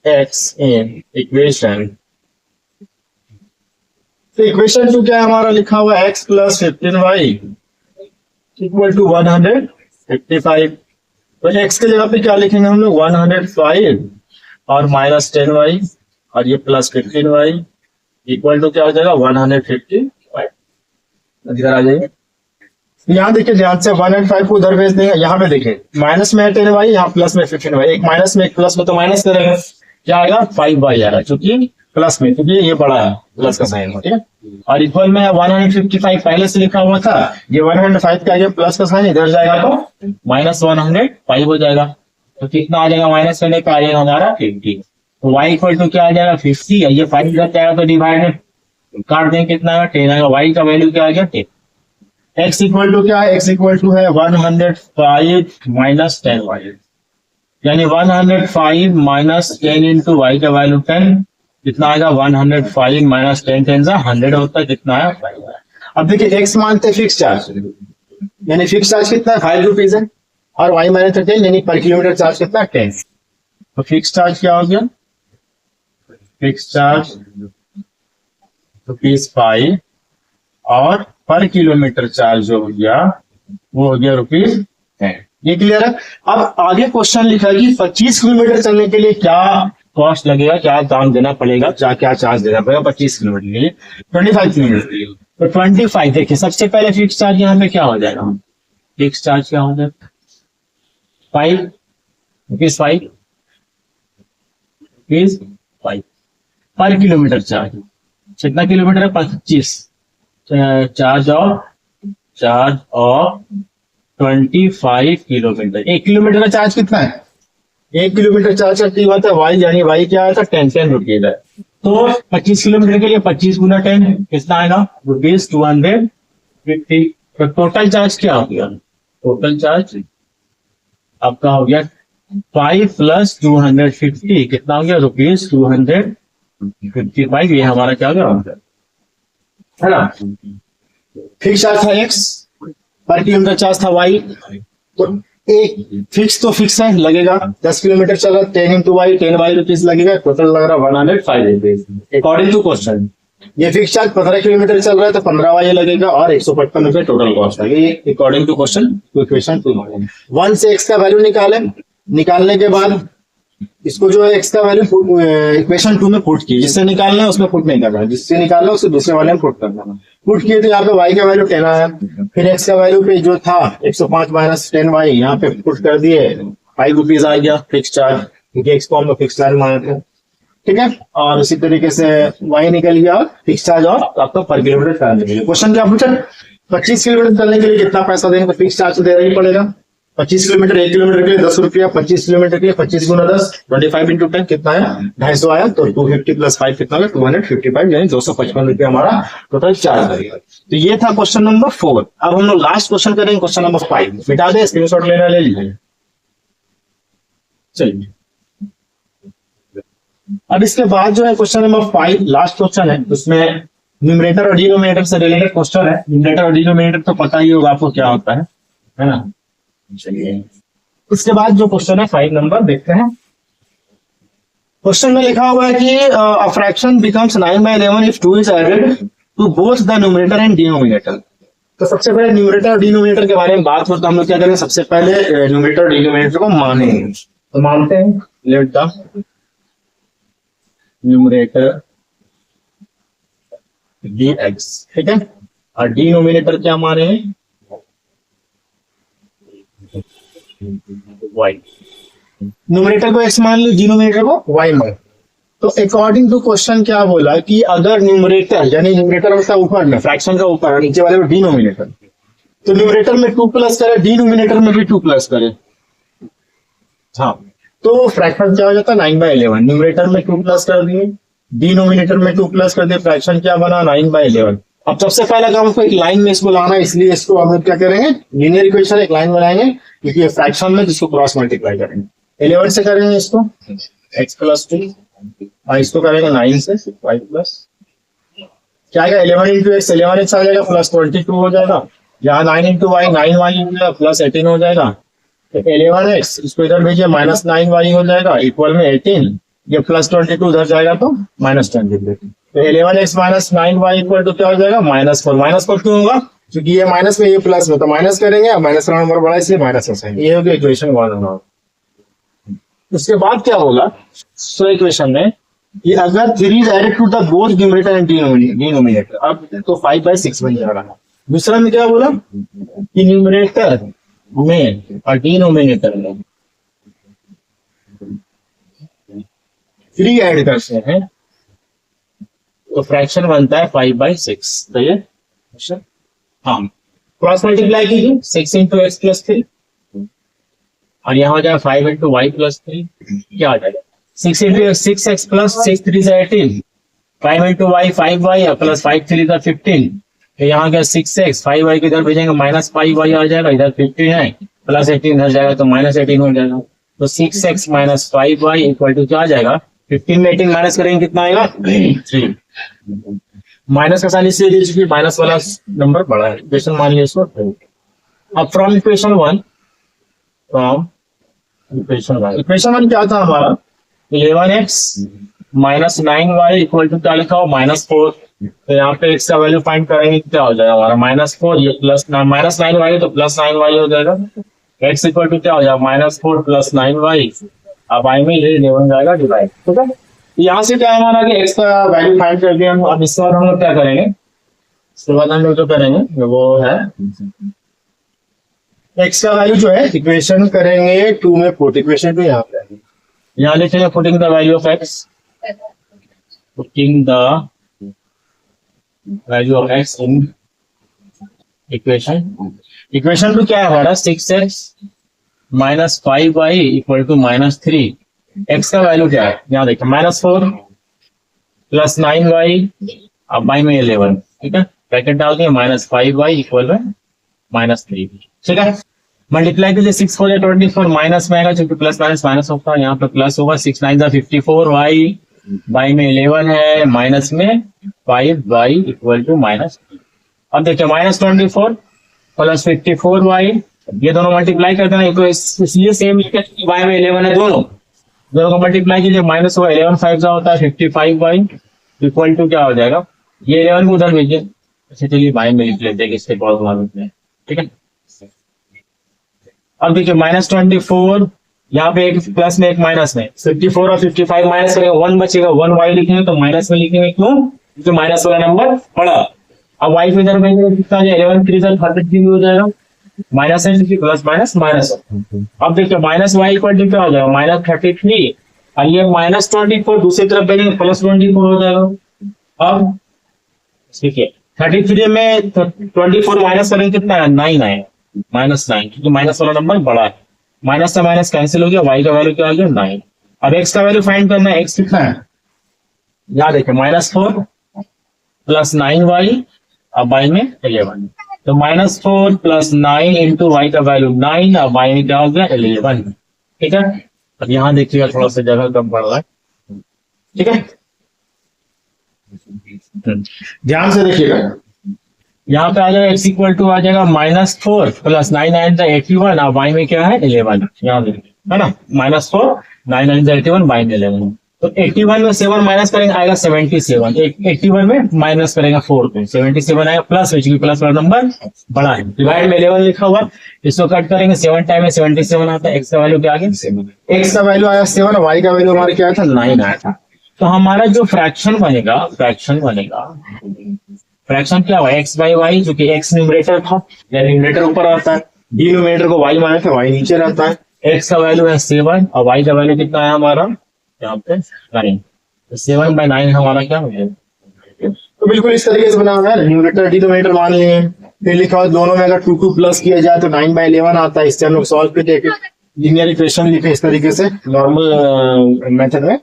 x in equation. तो इक्वेशन 2 क्या है हमारा, लिखा हुआ x plus 15y equal to 155। तो x के जगह पे क्या लिखेंगे हम लोग 105 और माइनस 10y और ये प्लस 15y इक्वल टू क्या हो जाएगा 155। इधर आ जाइए, यहाँ देखिए ध्यान से, 105 को उधर भेज देंगे, यहाँ पे देखिए माइनस में है 10y, यहाँ प्लस में 15y, एक माइनस में एक प्लस में, तो माइनस करेंगे क्या आएगा 5y आएगा, क्योंकि प्लस में, क्योंकि ये बड़ा है प्लस का साइन, ठीक है। और इक्वल में 155 पहले से लिखा हुआ था, ये 105 का प्लस का साइन इधर जाएगा तो माइनस 105 हो जाएगा, तो कितना आ जाएगा माइनस करने का आ जाएगा हमारा 50। तो y इक्वल टू क्या आ जाएगा 50, ये 5 इधर जाएगा तो डिवाइड में काट देंगे, कितना आएगा 10 आएगा, y का वैल्यू क्या आ गया 10। x इक्वल टू क्या है, x इक्वल टू है 105 माइनस 10y, यानी 105 माइनस 10 इंटू वाई का वैल्यू 10, कितना आएगा 105 माइनस 10 10 100 होता है, कितना आया 5। अब देखिए x मानते हैं फिक्स चार्ज, यानी फिक्स चार्ज कितना है 5 रुपीज है, और y मानते 10, यानी पर किलोमीटर चार्ज कितना 10। तो फिक्स चार्ज क्या हो गया, फिक्स चार्ज रुपीज 5 और पर किलोमीटर चार्ज जो हो गया वो हो गया रुपीज 10। ये क्लियर है। अब आगे क्वेश्चन लिखा है कि 25 किलोमीटर चलने के लिए क्या कॉस्ट लगेगा, क्या दाम देना पड़ेगा, क्या चार्ज देना पड़ेगा 25 किलोमीटर के लिए, 25 किलोमीटर के लिए। तो 25 देखिए, सबसे पहले फिक्स चार्ज यहाँ पे क्या हो जाएगा, फिक्स चार्ज क्या हो जाएगा 5 रुपीज 5 पर किलोमीटर चार्ज, कितना किलोमीटर है 25, चार्ज ऑफ 25 किलोमीटर। 1 किलोमीटर का चार्ज कितना है, 1 किलोमीटर चार्ज की बात है y, यानी y क्या आया था 10 रुपीज है। तो 25 किलोमीटर के लिए 25 गुना 10 कितना आएगा रुपीज 250। तो टोटल चार्ज क्या हो गया, टोटल चार्ज आपका हो गया 5 प्लस 250, कितना हो गया रुपीज 255। ये हमारा क्या हो गया है ना। फिक्स चार्ज था x, पर किलोमीटर चार्ज था y, तो एक फिक्स तो फिक्स है लगेगा, 10 किलोमीटर चल रहा 10 इंटू वाई 10y रुपीज लगेगा, टोटल लग रहा 105 रुपीज अकॉर्डिंग टू क्वेश्चन। ये फिक्स चार्ज 15 किलोमीटर चल रहा है तो 15y लगेगा और 155 रुपए टोटल कॉस्ट लगेगी अकॉर्डिंग टू क्वेश्चन, इक्वेशन 2। 1 से x का वैल्यू निकालने के बाद इसको जो है x का वैल्यू इक्वेशन 2 में पुट किए, जिससे निकालना है उसमें पुट नहीं करना, जिससे निकालना है उससे दूसरे वाले में पुट करना। पुट किए तो यहाँ पे y का वैल्यू 10 आया, फिर x का वैल्यू पे जो था 105 माइनस 10y यहाँ पे पुट कर दिए, 5 रुपीज आ गया फिक्स चार्ज, क्योंकि x को हम लोग फिक्स चार्ज मानते हैं, ठीक है। और इसी तरीके से y निकल गया फिक्स चार्ज और आपको पर किलोमीटर चलने के लिए। क्वेश्चन क्या पूछा, 25 किलोमीटर चलने के लिए कितना पैसा देंगे, तो फिक्स चार्ज तो देना ही पड़ेगा। 25 किलोमीटर 1 किलोमीटर के लिए 10 रुपया, 25 किलोमीटर के लिए 25 गुना 10 25 इंटू 10 कितना है 250 आया, तो 250 प्लस 5 कितना है 255, यानी 255 रुपया हमारा टोटल चार्ज लगेगा। तो ये था क्वेश्चन नंबर 4। अब हम लोग लास्ट क्वेश्चन करेंगे, क्वेश्चन नंबर 5। मिटा दे, स्क्रीनशॉट लेना ले लीजिए। चलिए अब इसके बाद जो है क्वेश्चन नंबर 5 लास्ट क्वेश्चन है, उसमें न्यूमरेटर और डिनोमिनेटर से रिलेटेड क्वेश्चन है। न्यूमरेटर और डिनोमिनेटर तो पता ही होगा आपको क्या होता है ना। चलिए उसके बाद जो क्वेश्चन है 5 नंबर देखते हैं। क्वेश्चन में लिखा हुआ है कि a fraction becomes 9/11 if 2 is added to both the numerator and denominator. तो सबसे पहले न्यूमरेटर और डिनोमिनेटर के बारे में बात हो तो हम लोग क्या करेंगे, सबसे पहले न्यूमरेटर और डिनोमिनेटर को मानेंगे। तो मानते हैं, लेट द न्यूमरेटर dx, ठीक है, और डिनोमिनेटर क्या माने हैं, y। न्यूमरेटर को x मान लो, डिनोमिनेटर को y मान। तो अकॉर्डिंग टू क्वेश्चन क्या बोला कि अगर न्यूमरेटर, यानी न्यूमरेटर उसका ऊपर में, फ्रैक्शन का ऊपर और नीचे वाले में डिनोमिनेटर, तो न्यूमरेटर में 2 प्लस करे, डिनोमिनेटर में भी 2 प्लस करे, हाँ, तो फ्रैक्शन क्या हो जाता है 9/11। न्यूमरेटर में 2 प्लस कर दिए, डिनोमिनेटर में 2 प्लस कर दिए, फ्रैक्शन क्या बना 9/11। अब सबसे पहला काम हमको एक लाइन में इसको लाना है, इसलिए इसको हम लोग क्या करेंगे, लीनियर इक्वेशन एक लाइन बनाएंगे, क्योंकि ये फ्रैक्शन में जिसको क्रॉस मल्टीप्लाई करेंगे। 11 से करेंगे इसको x प्लस 2, और इसको करेंगे 9 से y प्लस, क्या आएगा 11 इंटू एक्स, 11x आ जाएगा, प्लस 22 हो जाएगा, यहाँ 9 इंटू वाई 9y हो जाएगा, प्लस 18 हो जाएगा। तो 11x इसको इधर भेजिए, माइनस 9y हो जाएगा, इक्वल में 18, ये प्लस 22 उधर जाएगा तो माइनस 20। तो 11x minus 9y equal to क्या हो जाएगा -4। -4 क्यों होगा, क्योंकि ये माइनस में ये प्लस में, तो माइनस करेंगे, माइनस का नंबर बड़ा इसलिए माइनस हो, ये होगी इक्वेशन 1 होगा। उसके बाद क्या होगा, सो इक्वेशन में कि अगर 3 is added to the both numerator and denominator, अब तो 5/6 बन जाएगा। दूसरा में क्या बोला कि न्यूमरेटर में और डिनोमिनेटर में 3 ऐड करते हैं तो फ्रैक्शन बनता है 5/6। तो ये हाँ, क्रॉस मल्टीप्लाई कीजिए, 6 इंटू एक्स प्लस 3, और यहाँ हो जाएगा 5 इंटू वाई प्लस 3, क्या आ जाएगा 6 इंटू 6x प्लस 6 3 से 18, 5 इंटू वाई 5y प्लस 5 3 से 15, तो यहाँ क्या 6x 5y के इधर भेजेंगे, माइनस 5y आ जाएगा, इधर 15 है, प्लस 18 इधर जाएगा तो माइनस 18 हो जाएगा। तो 6x minus 5y equal to क्या आ जाएगा, 15 में 18 माइनस करेंगे कितना आएगा 3। माइनस का साइन इसलिए दे चुकी, माइनस वाला नंबर बड़ा है, इक्वेशन मान लिया इसको। अब फ्रॉम इक्वेशन 1, फ्रॉम इक्वेशन 1 क्या था हमारा, 11x minus 9y equal to क्या लिखा हो -4। तो यहाँ पे x का वैल्यू फाइंड करेंगे, क्या हो जाएगा हमारा -4, ये प्लस माइनस 9y तो प्लस 9y हो जाएगा, x इक्वल टू क्या हो जाएगा -4 प्लस 9y, अब y में ये 11 जाएगा डिवाइड, ठीक है। यहाँ से क्या हमारा कि x का वैल्यू फाइंड कर दिया हम। अब इसके बाद हम लोग क्या करेंगे, इसके बाद हम लोग जो करेंगे वो है x का वैल्यू जो है इक्वेशन करेंगे 2 में पुट, इक्वेशन 2 यहाँ पे, यहाँ लिखेंगे putting the value of x, putting the value of x in equation 2 क्या है हमारा 6x minus 5y equal to -3। x का वैल्यू क्या है, यहाँ देखिए -4 प्लस 9y, अब y में 11, ठीक है, ब्रैकेट डाल दिए, -5y इक्वल में -3, ठीक है। मल्टीप्लाई कीजिए, 6 4 24, माइनस में आएगा क्योंकि प्लस माइनस माइनस होता है, यहाँ पे प्लस होगा, 6 9 54, y में 11 है, माइनस में 5y इक्वल टू -3। अब देखिए -24 प्लस 54y, ये दोनों मल्टीप्लाई करते हैं, तो इसलिए सेम लिखे y में 11 है, दोनों को मल्टीप्लाई कीजिए, माइनस होगा 11 5 होता है 55y इक्वल टू क्या हो जाएगा, ये 11 को उधर भेजिए, अच्छा चलिए y में लिख लेते हैं, इससे बहुत मालूम है, ठीक है। अब देखिए -24, यहाँ पे एक प्लस में एक माइनस में, 54 और 55 माइनस करेंगे, 1 बचेगा, 1 y लिखेंगे तो माइनस में लिखेंगे, क्यों, क्योंकि माइनस वाला नंबर पड़ा। अब y को इधर भेजेंगे, कितना हो जाएगा 11 3 33 हो जाएगा, माइनस है प्लस माइनस माइनस। अब देखिए माइनस y इक्वल टू क्या हो जाएगा -33, और ये -24 दूसरी तरफ भेजेंगे +24 हो जाएगा। अब देखिए 33 में 24 माइनस करेंगे कितना है 9 आएगा, -9, क्योंकि माइनस वाला नंबर बड़ा है, माइनस से माइनस कैंसिल हो गया, y का वैल्यू क्या आ गया 9। अब x का वैल्यू फाइंड करना है, x कितना है, याद देखिए -4 प्लस 9y, अब y में 11, तो -4 प्लस 9 इंटू वाई का वैल्यू 9, अब y में क्या हो गया 11, ठीक है। अब यहाँ देखिएगा थोड़ा सा जगह कम पड़ रहा है, ठीक है, ध्यान से देखिएगा, यहाँ पे आ जाएगा x इक्वल टू आ जाएगा -4 प्लस 9 9 81 और y में क्या है 11, यहाँ देखिए है ना, -4 9 9 81 y में 11। तो 81 में 7 माइनस करेंगे आएगा 77, 81 में माइनस करेंगे 4 को 77 आएगा प्लस में, क्योंकि प्लस वाला नंबर बड़ा है, डिवाइड में 11 लिखा हुआ, इसको कट करेंगे 7 टाइम में 77 आता है, x का वैल्यू क्या आ गया 7, x का वैल्यू आया 7 और y का वैल्यू हमारा क्या आया था 9 आया था। तो हमारा जो फ्रैक्शन बनेगा फ्रैक्शन क्या हुआ x बाई वाई, जो कि x न्यूमरेटर था या न्यूमरेटर ऊपर आता है, डिनोमिनेटर को y माने थे y नीचे रहता है, x का वैल्यू है 7 और y का वैल्यू कितना है हमारा यहाँ पे 9, तो 7/9 हमारा क्या हो जाएगा। तो बिल्कुल इस तरीके से बना हुआ है, न्यूमरेटर डिनोमिनेटर मान लिए, फिर लिखा हुआ दोनों में अगर 2 2 प्लस किया जाए तो 9/11 आता है, इससे हम लोग सॉल्व करके लीनियर इक्वेशन लिखे इस तरीके से नॉर्मल मेथड में।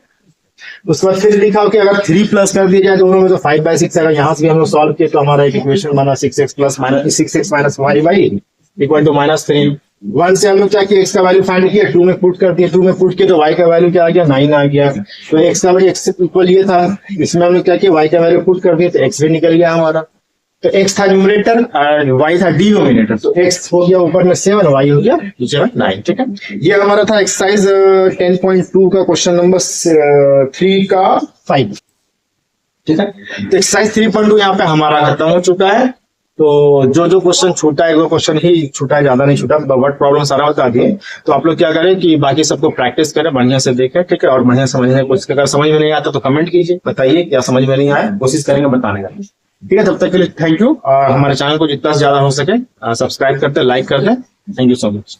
उसके बाद फिर लिखा हो कि अगर 3 प्लस कर दिया जाए दोनों में तो 5/6 आएगा, यहाँ से भी हम लोग सॉल्व किए तो हमारा एक इक्वेशन बना 6x minus y by equal to -3। 1 से हम लोग क्या किया x का वैल्यू फाइंड किया, 2 में पुट कर दिया, 2 में पुट किया तो y का वैल्यू क्या आ गया 9 आ गया, तो x का वैल्यू x से इक्वल ये था, इसमें हम लोग क्या किया y का वैल्यू पुट कर दिया तो x भी निकल गया हमारा। तो x था न्यूमरेटर और y था डिनोमिनेटर, तो x हो गया ऊपर में 7 y हो गया नीचे में 9। ठीक है, ये हमारा था एक्सरसाइज 10.2 का क्वेश्चन नंबर 3 का 5। ठीक है, तो एक्सरसाइज 3.2 यहाँ पे हमारा खत्म हो चुका है। तो जो क्वेश्चन छूटा है वो क्वेश्चन ही छूटा है, ज्यादा नहीं छूटा, वर्ड प्रॉब्लम सारा बता दिए। तो आप लोग क्या करें कि बाकी सबको प्रैक्टिस करें, बढ़िया से देखें, ठीक है, और बढ़िया समझने की कोशिश करें। अगर समझ में नहीं आता तो कमेंट कीजिए, बताइए क्या समझ में नहीं आया, कोशिश करेंगे बताने का। ठीक है, तब तक के लिए थैंक यू, और हमारे चैनल को जितना ज्यादा हो सके सब्सक्राइब करते, लाइक करते। Thank you so much.